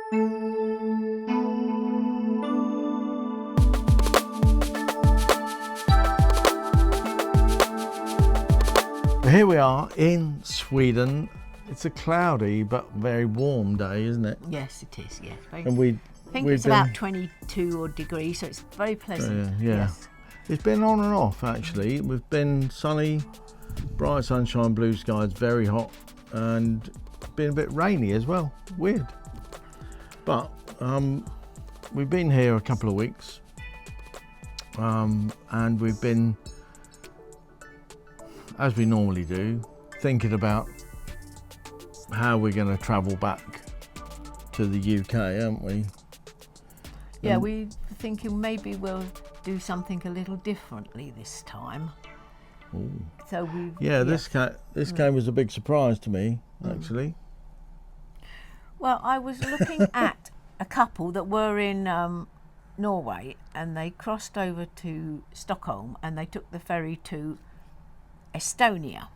Here we are in Sweden. It's a cloudy but very warm day, isn't it? Yes, it is. Yes, And I think it's about 22 odd degrees, so it's very pleasant. Yeah. Yes. It's been on and off actually. We've been sunny, bright sunshine, blue skies, very hot, and been a bit rainy as well. Weird. But we've been here a couple of weeks, and we've been, as we normally do, thinking about how we're going to travel back to the UK, aren't we? Yeah, we're thinking maybe we'll do something a little differently this time. Ooh. So we. Yeah, this came as a big surprise to me, actually. Well, I was looking at a couple that were in Norway, and they crossed over to Stockholm, and they took the ferry to Estonia.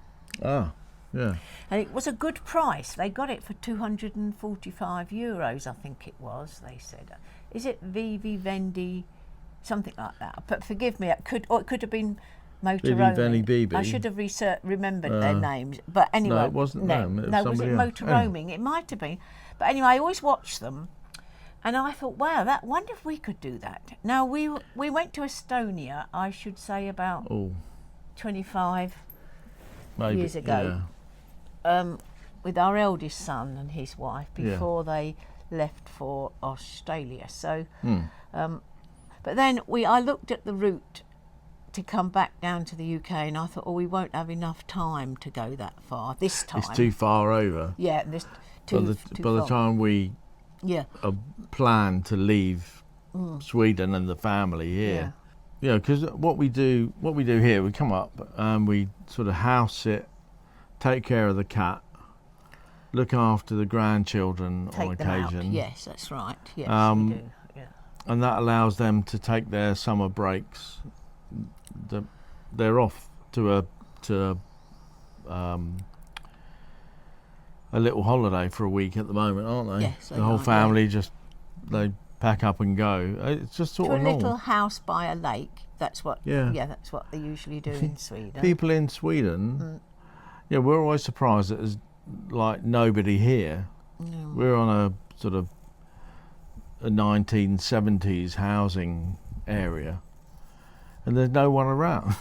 Ah, yeah. And it was a good price. They got it for €245, I think it was, they said. Is it Vivi Vendi, something like that? But forgive me, it could have been Motorhome. Vivi Vendi. I should have remembered their names. But anyway. No, it wasn't them. It was was it somebody else. Motorhoming? It might have been. But anyway, I always watch them. And I thought, wow, wonder if we could do that. Now, we went to Estonia, I should say, about 25 years ago. Yeah. With our eldest son and his wife before they left for Australia. So, but then I looked at the route to come back down to the UK, and I thought, we won't have enough time to go that far this time. It's too far over. Yeah, by the time we plan to leave Sweden and the family here. Yeah, because what we do here, we come up and we sort of house sit, take care of the cat, look after the grandchildren on occasion. Out. Yes, that's right. Yes, we do. Yeah. And that allows them to take their summer breaks. They're off to a little holiday for a week at the moment, aren't they? Yes, the whole family they pack up and go. It's just sort of a little house by a lake. That's what. Yeah, that's what they usually do in Sweden. People in Sweden, we're always surprised that there's like nobody here. No. We're on a sort of a 1970s housing area, and there's no one around.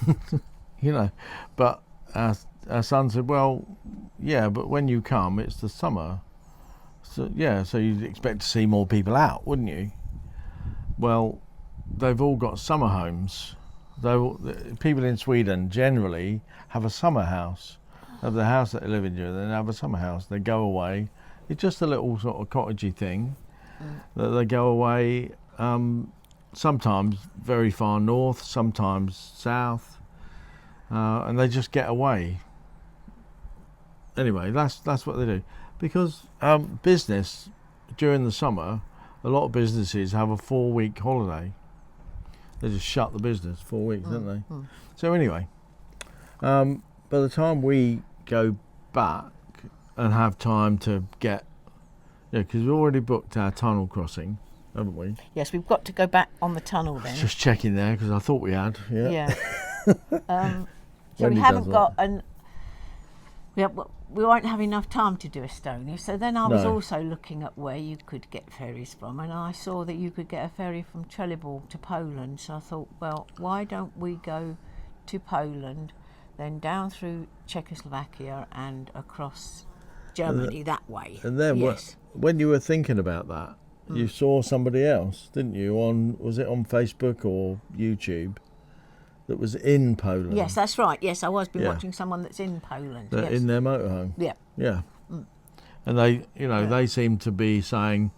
But our son said, well, yeah, but when you come, it's the summer. So you'd expect to see more people out, wouldn't you? Well, they've all got summer homes. People in Sweden generally have a summer house. They have the house that they live in, then they have a summer house. They go away. It's just a little sort of cottagey thing that they go away. Sometimes very far north, sometimes south, and they just get away. Anyway, that's what they do. Because business during the summer, a lot of businesses have a 4-week holiday. They just shut the business 4 weeks, don't they? So anyway, by the time we go back and have time to get, because we've already booked our tunnel crossing, haven't we? Yes, we've got to go back on the tunnel then. Just checking there because I thought we had. Yeah. So we haven't got we won't have enough time to do Estonia. So then I was also looking at where you could get ferries from, and I saw that you could get a ferry from Trelleborg to Poland. So I thought, well, why don't we go to Poland, then down through Czechoslovakia and across Germany that way? And then when you were thinking about that, you saw somebody else, didn't you? Was it on Facebook or YouTube? That was in Poland. Yes, that's right. Yes, I was watching someone that's in Poland. In their motorhome. Yeah. Yeah. And they, they seem to be saying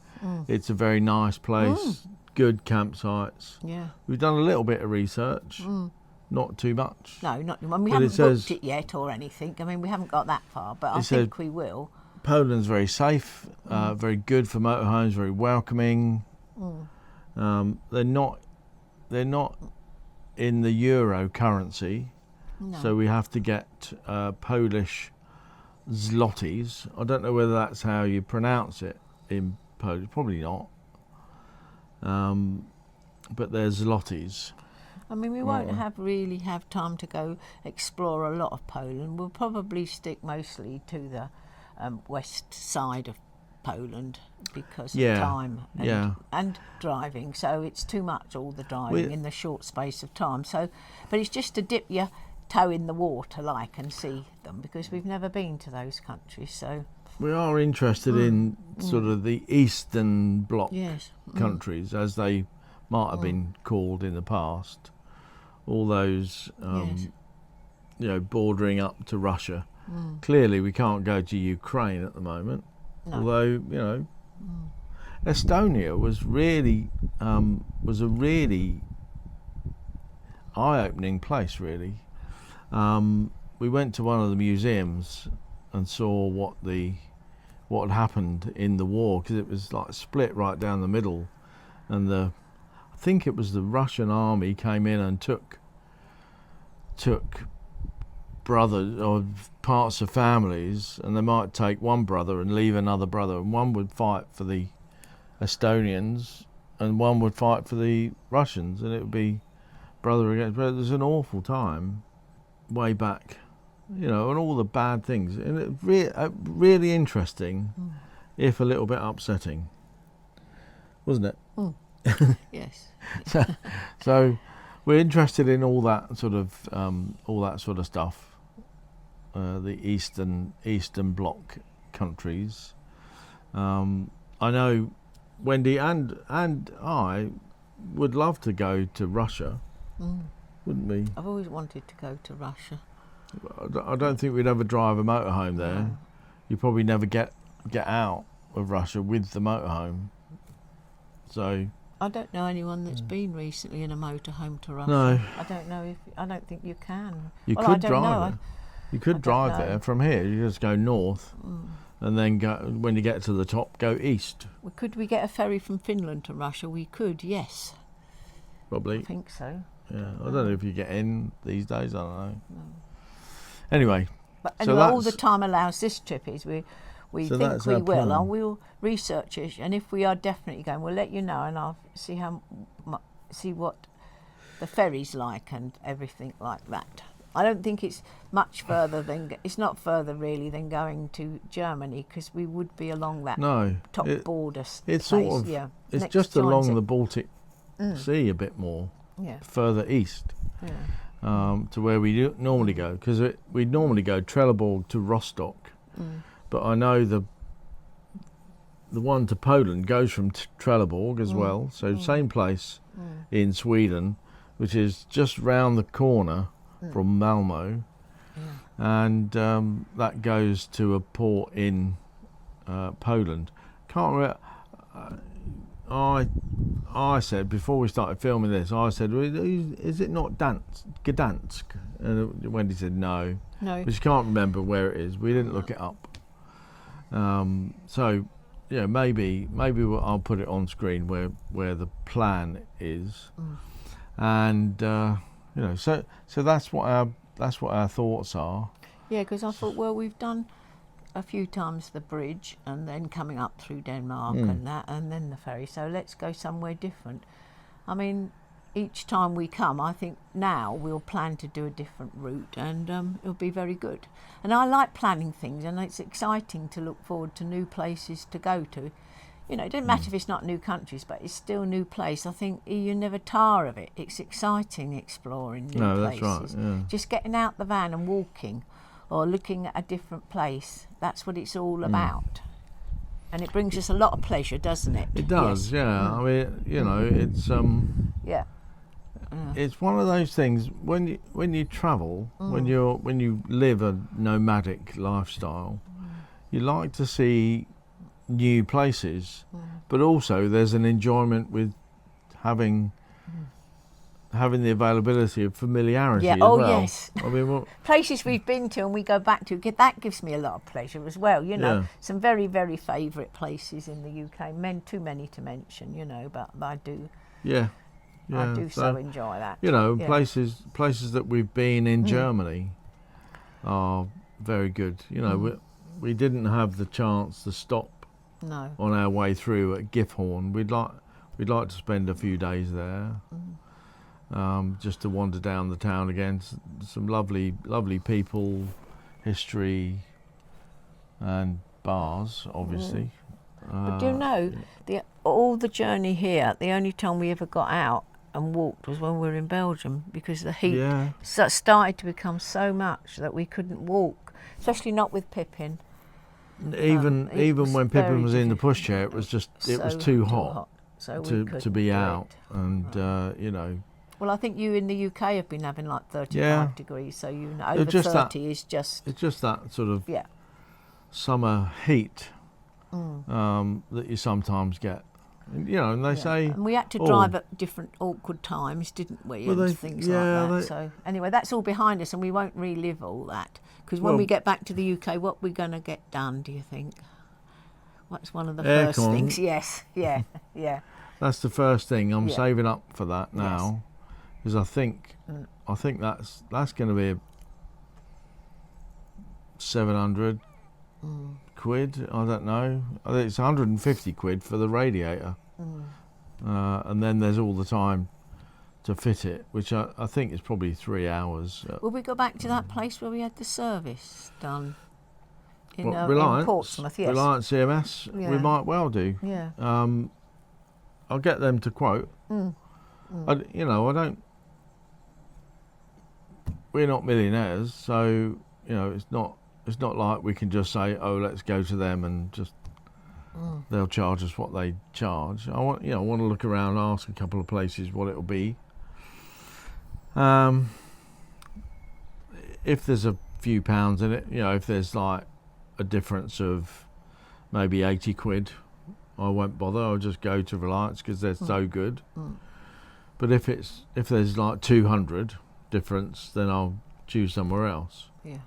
it's a very nice place, good campsites. Yeah. We've done a little bit of research, not too much. No, not. We haven't booked it yet or anything. I mean, we haven't got that far, but I think we will. Poland's very safe, very good for motorhomes, very welcoming. They're not in the euro currency, so we have to get Polish zlotys. I don't know whether that's how you pronounce it in Polish, probably not. But there's zlotys. I mean, we won't really have time to go explore a lot of Poland. We'll probably stick mostly to the west side of Poland because of time and driving. So it's too much, all the driving in the short space of time. So, but it's just to dip your toe in the water, like, and see them, because we've never been to those countries. So we are interested in sort of the Eastern Bloc countries, as they might have been called in the past. All those, bordering up to Russia. Clearly, we can't go to Ukraine at the moment. No. Although, Estonia was really a really eye-opening place. Really, we went to one of the museums and saw what had happened in the war, because it was like split right down the middle, and I think it was the Russian army came in and took brothers or parts of families, and they might take one brother and leave another brother, and one would fight for the Estonians and one would fight for the Russians, and it would be brother against brother. It was an awful time way back, and all the bad things, and it really interesting, if a little bit upsetting, wasn't it? Yes. So we're interested in all that sort of stuff. The Eastern Bloc countries. I know Wendy and I would love to go to Russia, wouldn't we? I've always wanted to go to Russia. I don't think we'd ever drive a motorhome there. No. You probably never get out of Russia with the motorhome. So I don't know anyone that's been recently in a motorhome to Russia. No. I don't think you can. You could drive it. You could drive there from here. You just go north, and then go, when you get to the top, go east. Well, could we get a ferry from Finland to Russia? We could, yes. Probably. I think so. Yeah, I don't know if you get in these days. I don't know. No. Anyway, so all the time allows this trip is we think we will. And we'll research it, and if we are definitely going, we'll let you know, and I'll see what the ferry's like and everything like that. I don't think it's much further it's not further really than going to Germany, because we would be along that top border. It's sort of, it's just along the Baltic Sea a bit more, further east, to where we normally go, because we normally go Trelleborg to Rostock, but I know the one to Poland goes from Trelleborg as well, so same place in Sweden, which is just round the corner from Malmo, and that goes to a port in Poland. Can't remember. I said before we started filming this, I said, "Is it not Gdansk?" And Wendy said, "No." No. But she can't remember where it is. We didn't look it up. So, maybe I'll put it on screen where the plan is, and. So that's what our thoughts are. Yeah, because I thought, well, we've done a few times the bridge, and then coming up through Denmark and that, and then the ferry. So let's go somewhere different. I mean, each time we come, I think now we'll plan to do a different route, and it'll be very good. And I like planning things, and it's exciting to look forward to new places to go to. It doesn't matter if it's not new countries, but it's still a new place. I think you never tire of it. It's exciting exploring new places. That's right. Yeah. Just getting out the van and walking, or looking at a different place. That's what it's all about. And it brings us a lot of pleasure, doesn't it? It does, yes. I mean, it's it's one of those things when you travel, when you live a nomadic lifestyle, you like to see new places, but also there's an enjoyment with having the availability of familiarity as well. Yes. I mean, places we've been to and we go back to, that gives me a lot of pleasure as well. Some very, very favourite places in the UK. Too many to mention, but I do. Yeah. I do so enjoy that. Places that we've been in Germany are very good. We didn't have the chance to stop No. on our way through at Gifhorn. We'd like to spend a few days there, just to wander down the town again. Some lovely people, history, and bars, obviously. But do you know, all the journey here, the only time we ever got out and walked was when we were in Belgium, because the heat started to become so much that we couldn't walk, especially not with Pippin. Even when Pippin was in the pushchair, it was too hot so to be out, and you know. Well, I think you in the UK have been having like 35 degrees, so you know over just 30 is just. It's just that sort of summer heat that you sometimes get. You know, and they say. And we had to drive at different awkward times, didn't we? And things like that. So anyway, that's all behind us, and we won't relive all that. Because when we get back to the UK, what are we going to get done, do you think? What's one of the first things? Yes, yeah. That's the first thing. I'm saving up for that now, because I think that's going to be 700 quid. I don't know. I think it's 150 quid for the radiator, and then there's all the time to fit it, which I think is probably 3 hours. Will we go back to that place where we had the service done in Portsmouth? Yes. Reliance CMS. We might well do. Yeah. I'll get them to quote. I don't. We're not millionaires, so you know it's not like we can just say, oh, let's go to them and just they'll charge us what they charge. I want to look around, ask a couple of places what it'll be. If there's a few pounds in it, if there's like a difference of maybe 80 quid, I won't bother. I'll just go to Reliance because they're so good. But if there's like 200 difference, then I'll choose somewhere else. Yeah.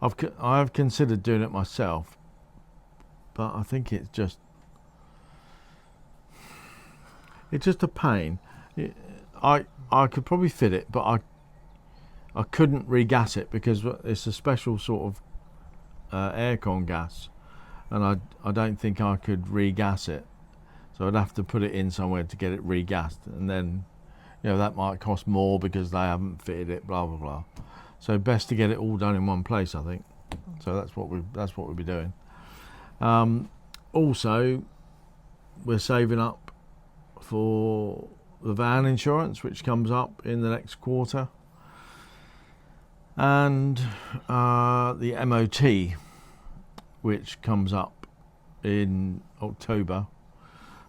I have considered doing it myself, but I think it's just a pain. I could probably fit it, but I couldn't regas it because it's a special sort of aircon gas, and I don't think I could regas it. So I'd have to put it in somewhere to get it regassed, and then that might cost more because they haven't fitted it. Blah blah blah. So best to get it all done in one place, I think. So that's what we'll be doing. Also, we're saving up for the van insurance, which comes up in the next quarter, and the MOT, which comes up in October.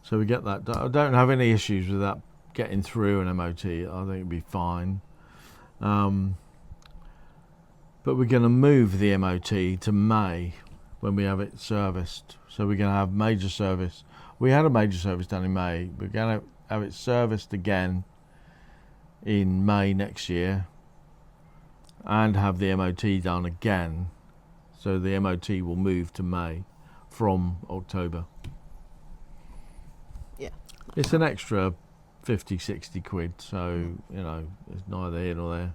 So we get that. I don't have any issues with that getting through an MOT. I think it'd be fine. But we're going to move the MOT to May when we have it serviced. So we're going to have major service. We had a major service done in May. We're going to have it serviced again in May next year and have the MOT done again. So the MOT will move to May from October. Yeah. It's an extra 50, 60 quid. So, it's neither here nor there.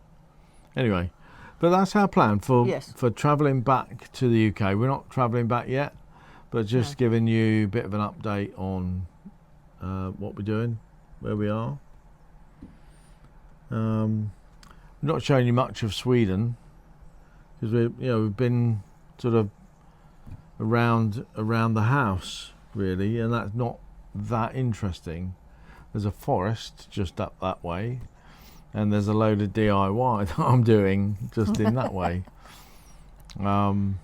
Anyway. But that's our plan for travelling back to the UK. We're not travelling back yet, but just giving you a bit of an update on what we're doing, where we are. Not showing you much of Sweden because we've been sort of around the house really, and that's not that interesting. There's a forest just up that way. And there's a load of DIY that I'm doing just in that way. The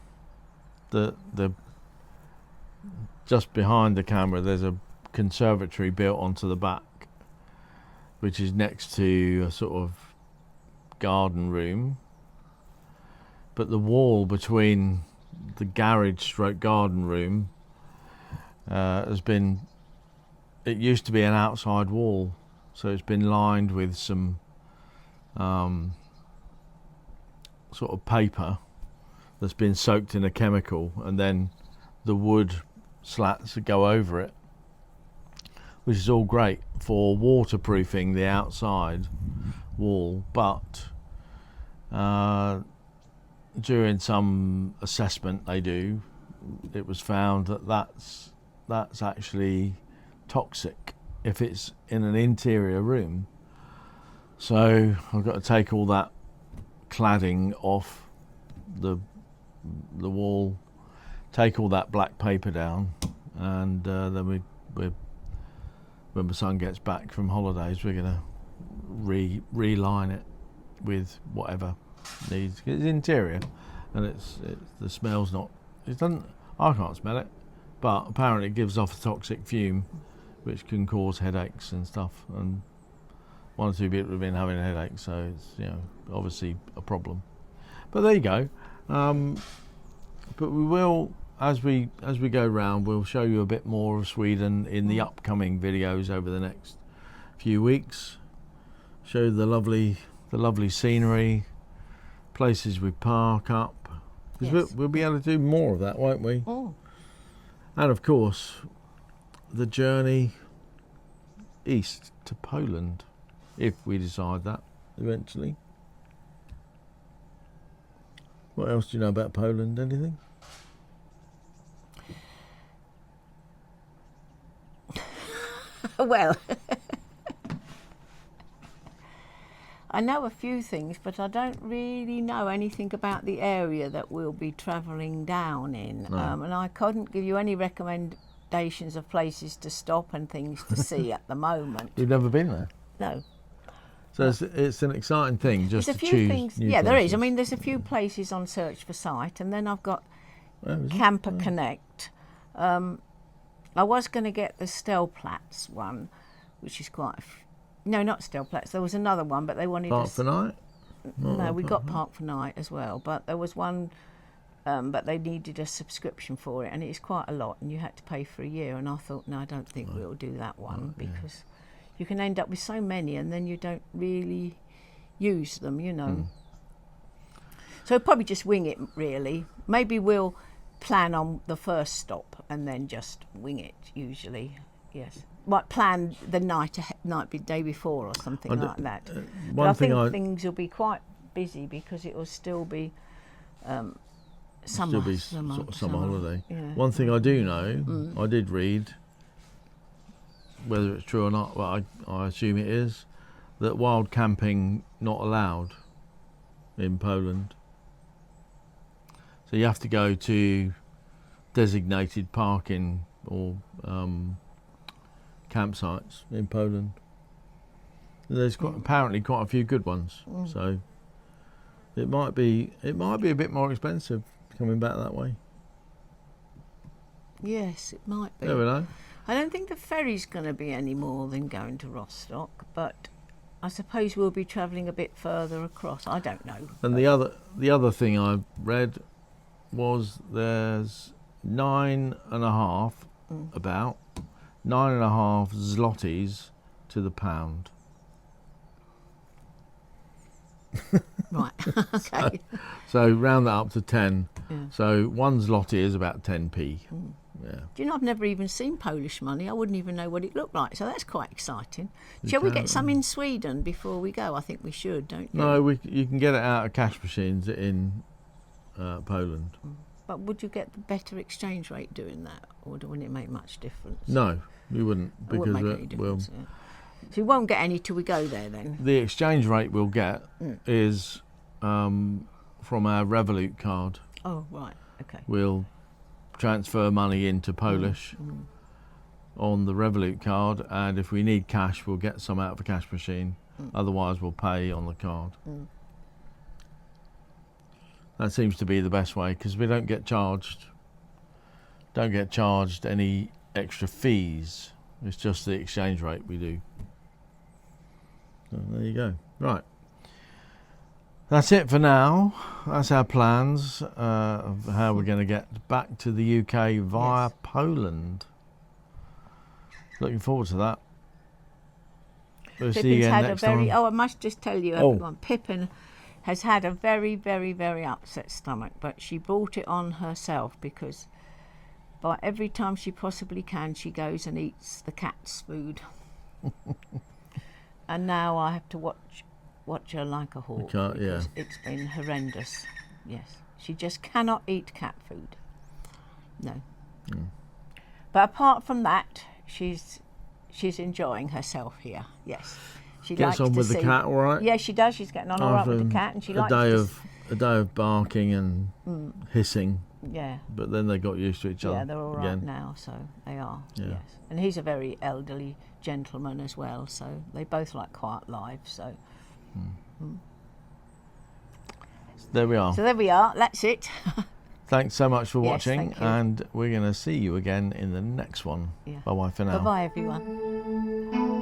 just behind the camera, there's a conservatory built onto the back, which is next to a sort of garden room. But the wall between the garage/garden room it used to be an outside wall, so it's been lined with some sort of paper that's been soaked in a chemical, and then the wood slats that go over it, which is all great for waterproofing the outside wall. But during some assessment they do, it was found that that's actually toxic if it's in an interior room. So I've got to take all that cladding off the wall, take all that black paper down, and then we when my son gets back from holidays, we're gonna reline it with whatever needs. It's interior, and it's the smell's not. It doesn't. I can't smell it, but apparently it gives off a toxic fume, which can cause headaches and stuff. And one or two people have been having headaches, so it's obviously a problem. But there you go. But we will, as we go round, we'll show you a bit more of Sweden in the upcoming videos over the next few weeks. Show the lovely scenery, places we park up. Yes. We'll be able to do more of that, won't we? Oh. And of course, the journey east to Poland, if we decide that eventually. What else do you know about Poland? Anything? Well, I know a few things, but I don't really know anything about the area that we'll be travelling down in. No. And I couldn't give you any recommendations of places to stop and things to see at the moment. You've never been there? No. So it's an exciting thing just There's to a few choose things. new Yeah, places. there is. I mean, there's a few places on Search for Site, and then I've got Camper Connect. I was going to get the Stellplatz one, which is quite... No, not Stellplatz. There was another one, but they wanted... Park for Night? No, we got Park for Night as well, but there was one, but they needed a subscription for it, and it's quite a lot, and you had to pay for a year, and I thought, no, I don't think we'll do that one, because you can end up with so many, and then you don't really use them, So probably just wing it, really. Maybe we'll plan on the first stop and then just wing it, usually. Yes. Like plan the day before or something like that. But I think things will be quite busy because it will still be summer. Summer holiday. Yeah. One thing I do know, I did read, whether it's true or not, but I assume it is, that wild camping not allowed in Poland. So you have to go to designated parking or campsites in Poland. There's apparently quite a few good ones, so it might be a bit more expensive coming back that way. Yes, it might be. Never know. I don't think the ferry's going to be any more than going to Rostock, but I suppose we'll be travelling a bit further across. I don't know. And the other thing I read was there's 9.5 zlotys to the pound. Right. Okay. So round that up to 10. Yeah. So 1 zloty is about 10p. Yeah. Do you know, I've never even seen Polish money. I wouldn't even know what it looked like. So that's quite exciting. Shall we get some in Sweden before we go? I think we should, don't you? No, you can get it out of cash machines in Poland. But would you get the better exchange rate doing that, or wouldn't it make much difference? No, we wouldn't, because it wouldn't make any difference, yeah. So we won't get any till we go there then? The exchange rate we'll get is from our Revolut card. Oh, right, okay. We'll transfer money into Polish on the Revolut card, and if we need cash, we'll get some out of a cash machine. Otherwise, we'll pay on the card. That seems to be the best way, because we don't get charged any extra fees. It's just the exchange rate we do. So there you go. Right. That's it for now. That's our plans of how we're going to get back to the UK via Poland. Looking forward to that. We'll see you again next time. I must just tell you, everyone, Pippin has had a very, very, very upset stomach, but she brought it on herself, because by every time she possibly can, she goes and eats the cat's food. And now I have to watch her like a hawk, because it's been horrendous. Yes, she just cannot eat cat food. No. Mm. But apart from that, she's enjoying herself here. Yes. She Gets likes on to with the see, cat all right? Yeah, she does. She's getting on all right with the cat, and she likes a day of barking and hissing. Yeah. But then they got used to each other. Yeah, they're all right again. now, so they are. Yeah. Yes. And he's a very elderly gentleman as well, so they both like quiet lives. So. There we are. So there we are. That's it. Thanks so much for Yes, watching, thank you. and we're going to see you again in the next one. Yeah. Bye-bye for now. Bye-bye, everyone.